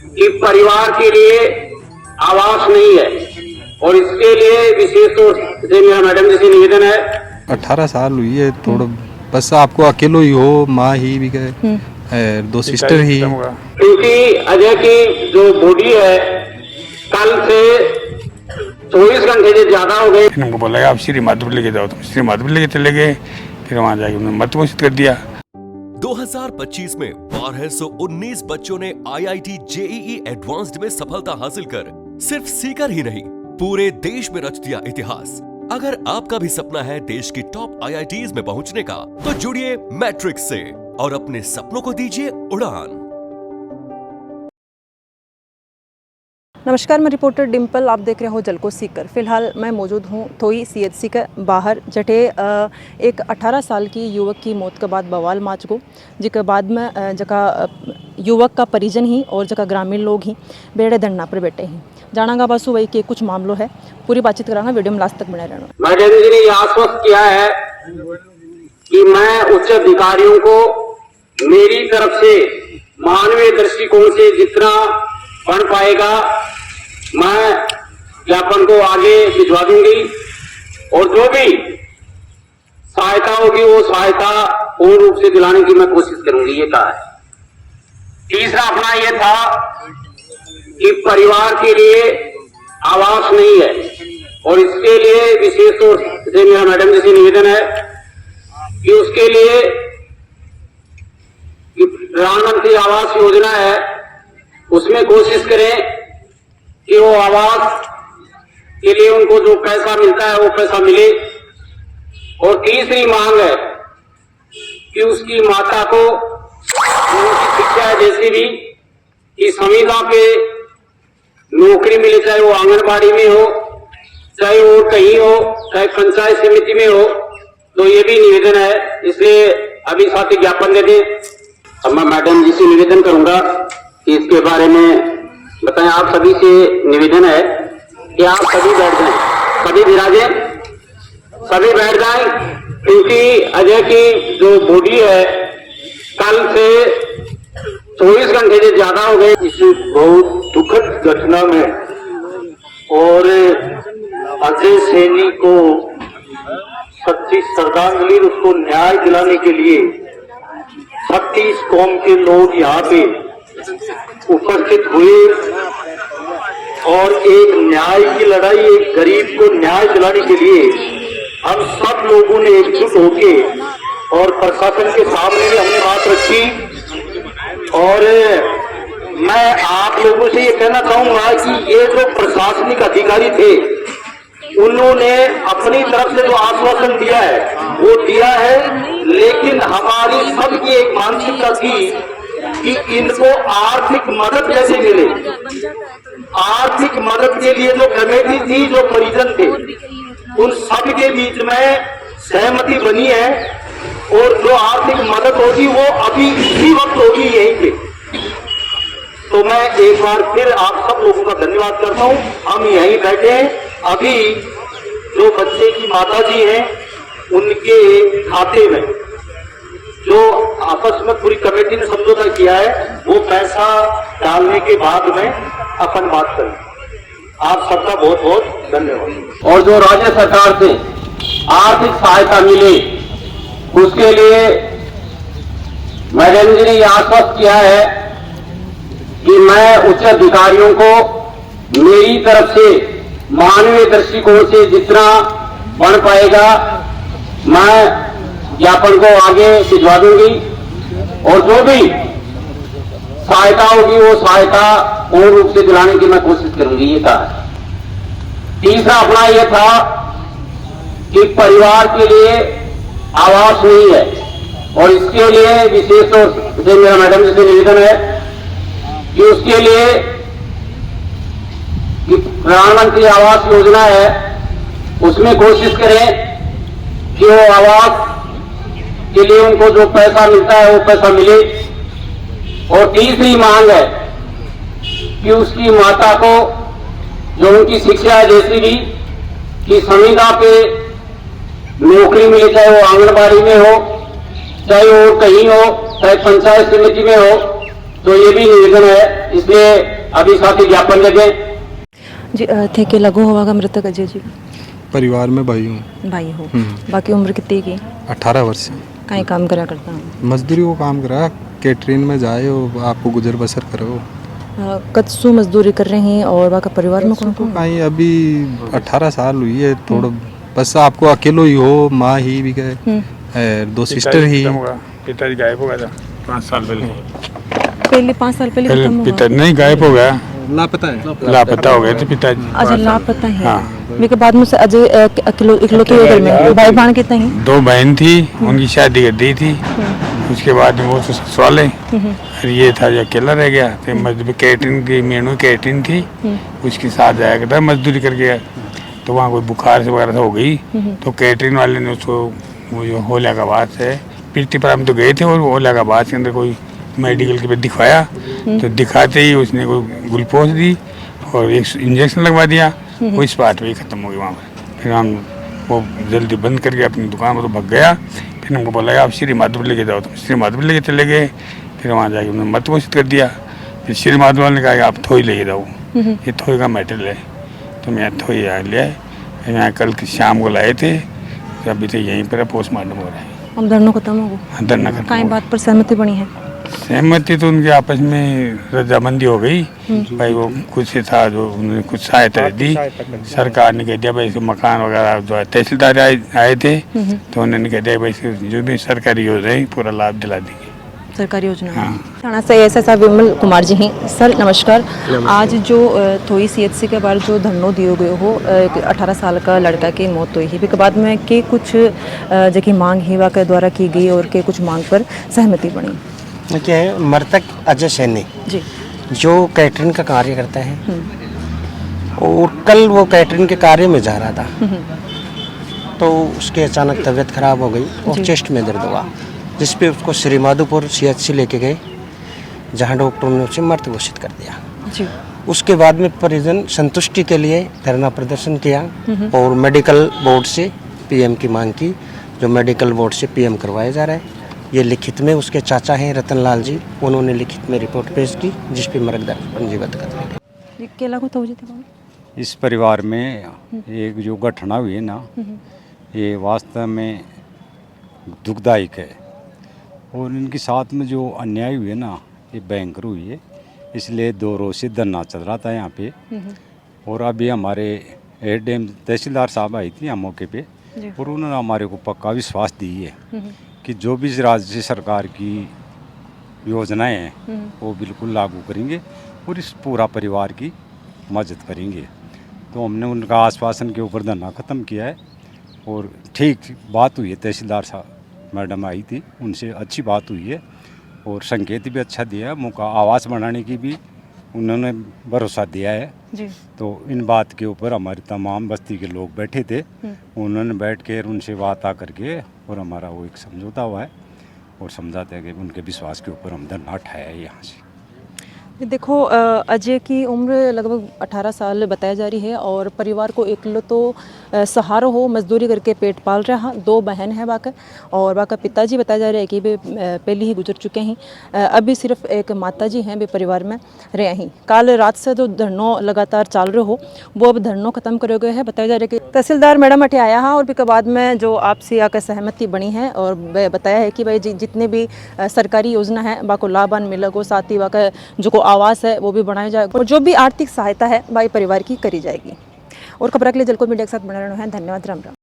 कि परिवार के लिए आवास नहीं है और इसके लिए विशेष तौर से मेरा मैडम जी से निवेदन है। 18 साल हुई है, थोड़ा बस आपको अकेलो ही हो, माँ ही भी गए, दो सिस्टर ही, क्योंकि अजय की जो बॉडी है कल से 24 घंटे से ज्यादा हो गए। इनको बोला आप श्री माधुपुर लेके जाओ, तो श्री माधुपुर लेके चले गए। फिर वहां जाके उन्होंने मत घोषित कर दिया। 2025 में 1219 बच्चों ने IIT JEE एडवांस्ड में सफलता हासिल कर सिर्फ सीकर ही नहीं पूरे देश में रच दिया इतिहास। अगर आपका भी सपना है देश की टॉप IITs में पहुंचने का, तो जुड़िए मैट्रिक्स से और अपने सपनों को दीजिए उड़ान। नमस्कार, मैं रिपोर्टर डिम्पल, आप देख रहे हो जल को सीकर। फिलहाल मैं मौजूद हूँ थोई CHC के बाहर, जटे एक 18 साल की युवक की मौत के बाद बवाल माच गो, जिसके बाद में जका युवक का परिजन ही और जका ग्रामीण लोग ही बेड़े धरना पर बैठे हैं। जानागा बासु वही के कुछ मामलों है, पूरी बातचीत करांगा, वीडियो में लास्ट तक बने रहना। मैडम जी ने यह आश्वस्त किया है कि मैं उच्च अधिकारियों को मेरी तरफ से मानवीय दृष्टिकोण से जितना बन पाएगा मैं ज्ञापन को आगे भिजवा दूंगी और जो भी सहायता होगी वो सहायता पूर्ण रूप से दिलाने की मैं कोशिश करूंगी, ये कहा है। तीसरा अपना ये था कि परिवार के लिए आवास नहीं है और इसके लिए विशेष तौर से मेरा मैडम जी से निवेदन है कि उसके लिए प्रधानमंत्री आवास योजना है, उसमें कोशिश करें कि वो आवास के लिए उनको जो पैसा मिलता है वो पैसा मिले। और तीसरी मांग है कि उसकी माता को उनकी शिक्षा जैसी भी कि संविदा पे नौकरी मिले, चाहे वो आंगनबाड़ी में हो, चाहे वो कहीं हो, चाहे पंचायत समिति में हो, तो ये भी निवेदन है। इसलिए अभी साथी ज्ञापन दे दें। अब मैं मैडम जी से निवेदन करूंगा कि इसके बारे में बताएं। आप सभी से निवेदन है कि आप सभी बैठ जाएं, सभी विराजें, सभी बैठ जाएं, क्योंकि अजय की जो बॉडी है कल से 24 घंटे से ज्यादा हो गए इस बहुत दुखद घटना में। और अजय सैनी को सच्ची श्रद्धांजलि, उसको न्याय दिलाने के लिए 36 कौम के लोग यहाँ पे उपस्थित हुए और एक न्याय की लड़ाई, एक गरीब को न्याय दिलाने के लिए हम सब लोगों ने एकजुट होके और प्रशासन के सामने भी हमने बात रखी। और मैं आप लोगों से ये कहना चाहूंगा कि ये जो प्रशासनिक अधिकारी थे उन्होंने अपनी तरफ से जो आश्वासन दिया है वो दिया है, लेकिन हमारी सबकी एक मानसिकता थी कि इनको आर्थिक मदद कैसे मिले। आर्थिक मदद के लिए जो कमेटी थी, जो परिजन थे, उन सब के बीच में सहमति बनी है और जो आर्थिक मदद होगी वो अभी इसी वक्त होगी यहीं पे। तो मैं एक बार फिर आप सब लोगों का धन्यवाद करता हूं। हम यहीं बैठे हैं। अभी जो बच्चे की माता जी हैं उनके खाते में जो आपस में पूरी कमेटी ने समझौता किया है वो पैसा डालने के बाद में अपन बात करें। आप सबका बहुत बहुत धन्यवाद। और जो राज्य सरकार से आर्थिक सहायता मिले उसके लिए मैडम जी ने यह आश्वस्त किया है कि मैं उच्च अधिकारियों को मेरी तरफ से मानवीय दृष्टिकोण से जितना बन पाएगा मैं ज्ञापन को आगे भिजवा दूंगी और जो भी सहायता होगी वो सहायता पूर्ण रूप से दिलाने की मैं कोशिश करूंगी, ये कहा। तीसरा अपना यह था कि परिवार के लिए आवास नहीं है और इसके लिए विशेष तौर से मेरा मैडम जी से निवेदन है कि उसके लिए कि प्रधानमंत्री आवास योजना है, उसमें कोशिश करें कि वो आवास के लिए उनको जो पैसा मिलता है वो पैसा मिले। और तीसरी मांग है कि उसकी माता को जो उनकी शिक्षा है जैसी भी कि संविदा पे नौकरी मिले, चाहे वो आंगनबाड़ी में हो, चाहे वो कहीं हो, चाहे पंचायत समिति में हो, तो ये भी निवेदन है इसलिए अभी साथी ज्ञापन देंगे। जी थे के लगो होगा मृतक अजय जी परिवार में भाई हूँ। भाई हो बाकी उम्र कितनी की 18 वर्ष कहीं काम करा करता हूँ मजदूरी को काम करा कैटरिंग में जाए और आपको गुजर बसर करो। कतसू मजदूरी कर रही हैं और बाका परिवार में कौन कौन कहीं अभी 18 साल हुई है थोड़ा बस आपको अकेलो ही हो माँ ही भी गए और 2 सिस्टर ही। पिताजी गायब हो गया था 5 साल पहले। पहले 5 साल पहले खत्म हुआ। पिता नहीं गायब हो गया, लापता हो गए थे पिताजी। अच्छा लापता है। हाँ। मेरे बाद मुझसे अजय अकेलो इकलौते हुए घर में भाई बहन कितने हैं 2 बहन थी, उनकी शादी कर दी थी। उसके बाद वो तो ससुराल है, ये था जो अकेला रह गया। तो मजदूरी कैटरिंग की मेनू कैटरिंग थी, उसके साथ जाया करता मजदूरी करके। तो वहाँ कोई बुखार से वगैरह हो गई तो कैटरिंग वाले ने उसको वो जो होलियाबाद से पीटी पर हम तो गए थे और होलियाबाद के अंदर कोई मेडिकल के पे दिखवाया। तो दिखाते ही उसने कोई ग्लूकोज दी और एक इंजेक्शन लगवा दिया। वो इस बात में ख़त्म हो गई वहाँ पर। फिर हम वो जल्दी बंद करके अपनी दुकान पर तो भाग गया। फिर हमको बोला आप श्री माधव लेके जाओ, तो श्री माधव लेके चले गए। फिर वहाँ जाके उन्होंने मत घोषित कर दिया। फिर श्री माधव ने कहा आप थोई लेके जाओ, ये थोई का मेटेरियल है। तो मैं थोई यहाँ ले आए। फिर यहाँ कल शाम को लाए थे, तो अभी तो यहीं पर पोस्टमार्टम हो रहा है। हम धरना खत्म हो गया। धरना खत्म कहीं बात पर सहमति बनी है। सहमति तो उनके आपस में रजामंदी हो गई। भाई वो खुद से था जो उन्होंने कुछ सहायता दी। सरकार ने कह दिया भाई मकान वगैरह जो है तहसीलदार आए थे तो उन्होंने कह दिया भाई जो भी सरकारी योजना है पूरा लाभ दिला देंगे। सरकारी योजना थाना से एसएसआई विमल कुमार जी हैं। सर नमस्कार। आज जो थोई सीएचसी के बाद जो धरनो दिए गए हो 18 साल का लड़का की मौत हुई है, के बाद में के कुछ जगह मांग हिवा के द्वारा की गई और के कुछ मांग पर सहमति बनी। क्या है मृतक अजय सैनी जी जो कैटरिंग का कार्य करता है और कल वो कैटरिंग के कार्य में जा रहा था तो उसकी अचानक तबीयत खराब हो गई और चेस्ट में दर्द हुआ, जिस पे उसको श्री माधोपुर सीएचसी लेके गए, जहां डॉक्टरों ने उसे मृत घोषित कर दिया। जी उसके बाद में परिजन संतुष्टि के लिए धरना प्रदर्शन किया और मेडिकल बोर्ड से पीएम की मांग की, जो मेडिकल बोर्ड से पीएम करवाया जा रहा है। ये लिखित में उसके चाचा हैं रतनलाल जी, उन्होंने लिखित में रिपोर्ट पेश की जिस पे मृत दर्ज पंजीबद्ध कर दिया। क्या लागू था जी इस परिवार में एक जो घटना हुई है ना, ये वास्तव में दुखदायक है और इनके साथ में जो अन्याय हुई है ना ये भयंकर हुई है। इसलिए 2 रोज से धरना चल रहा था यहाँ पे और अभी हमारे एडीएम तहसीलदार साहब आई थी यहाँ मौके पे और उन्होंने हमारे को पक्का विश्वास दी है कि जो भी राज्य सरकार की योजनाएं हैं वो बिल्कुल लागू करेंगे और इस पूरा परिवार की मदद करेंगे। तो हमने उनका आश्वासन के ऊपर धरना ख़त्म किया है और ठीक बात हुई है। तहसीलदार साहब मैडम आई थी, उनसे अच्छी बात हुई है और संकेत भी अच्छा दिया है। मौका आवास बनाने की भी उन्होंने भरोसा दिया है जी। तो इन बात के ऊपर हमारी तमाम बस्ती के लोग बैठे थे, उन्होंने बैठ कर उनसे बात आकर के और हमारा वो एक समझौता हुआ है और समझाते हैं कि उनके विश्वास के ऊपर हम धरना उठाया है यहाँ से। देखो अजय की उम्र लगभग 18 साल बताया जा रही है और परिवार को इकलौतो सहारा हो, मजदूरी करके पेट पाल रहा। 2 बहन है बाका और बाका पिताजी बताया जा रहा है कि वे पहले ही गुजर चुके हैं। अभी सिर्फ एक माताजी हैं वे परिवार में रहे हैं। कल रात से जो धरनों लगातार चल रहे हो वो अब धरनों ख़त्म करे गए हैं। बताया जा रहा है कि तहसीलदार मैडम अठे आया है और फिर बाद में जो आपसे आकर सहमति बनी है और बताया है कि भाई जितने भी सरकारी योजना है बाको लाभान मिलेगो, साथ ही बाका जो आवास है वो भी बनाया जाएगा और जो भी आर्थिक सहायता है भाई परिवार की करी जाएगी। और खबर के लिए जलको मीडिया के साथ बना रहना है। धन्यवाद। राम राम।